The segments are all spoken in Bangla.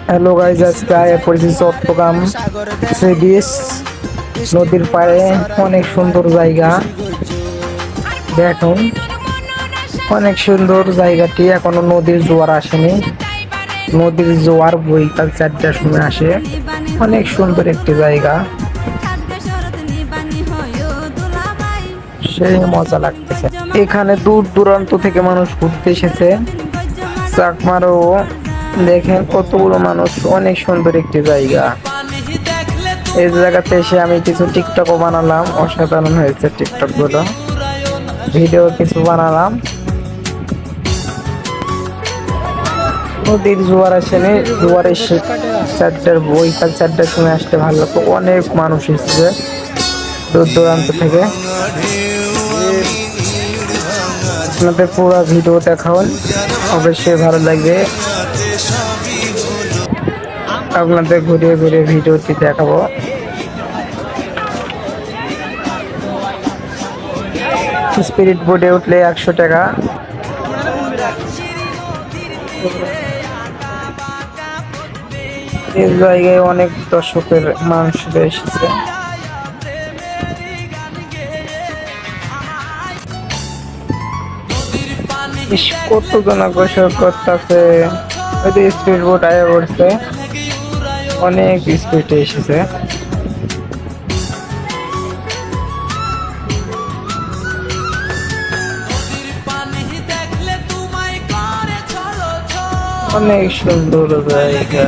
হ্যালো গাইজ, আজকে আয়া পড়েছি চট্টগ্রাম সি বিচ নদীর পাড়ে। অনেক সুন্দর জায়গা, দেখুন অনেক সুন্দর জায়গাটি। এখনো নদীর জোয়ার আসেনি, নদীর জোয়ার বৈকাল 4টার সময় আসে। অনেক সুন্দর একটি জায়গা, সেই মজা লাগতেছে। এখানে দূর দূরান্ত থেকে মানুষ ঘুরতে এসেছে। চাকমারও দেখেন কতগুলো মানুষ। অনেক সুন্দর একটি জায়গা। এই জায়গাতে এসে আমি কিছু টিকটকও বানালাম, অসাধারণ হয়েছে টিকটক গুলো, ভিডিও কিছু বানালাম। নদীর জোয়ার আসেনি, জোয়ার এসে 4টার বৈকাল 4টার সময় আসতে ভালো লাগতো। অনেক মানুষ এসেছে দূর দূরান্ত থেকে। আপনাদের পুরো ভিডিও দেখান, অবশ্যই ভালো লাগবে। আপনাদের ঘুরিয়ে ঘুরিয়ে ভিডিওটি দেখাবো। স্পিরিট বোটে উঠলে 100 টাকা। এই জায়গায় অনেক দর্শকের মানুষ এসেছে। কতজন গোসল করতেছে। ওই যে স্পিড বোট আয়া পড়ছে, অনেক স্পিডে এসেছে। অনেক সুন্দর জায়গা।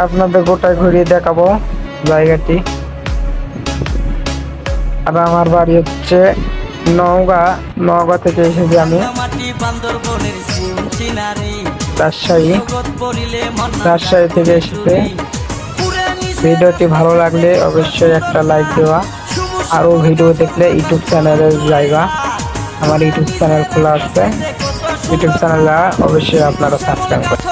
আপনাদের গোটায় ঘুরিয়ে দেখাবো জায়গাটি। আর আমার বাড়ি হচ্ছে নওগাঁ। নওগাঁ থেকে এসেছি আমি রাজশাহী। রাজশাহী থেকে এসেছে। ভিডিওটি ভালো লাগলে অবশ্যই একটা লাইক দেওয়া। আরও ভিডিও দেখলে ইউটিউব চ্যানেলের জায়গা, আমার ইউটিউব চ্যানেল খোলা আছে। ইউটিউব চ্যানেল অবশ্যই আপনারা সাবস্ক্রাইব করুন।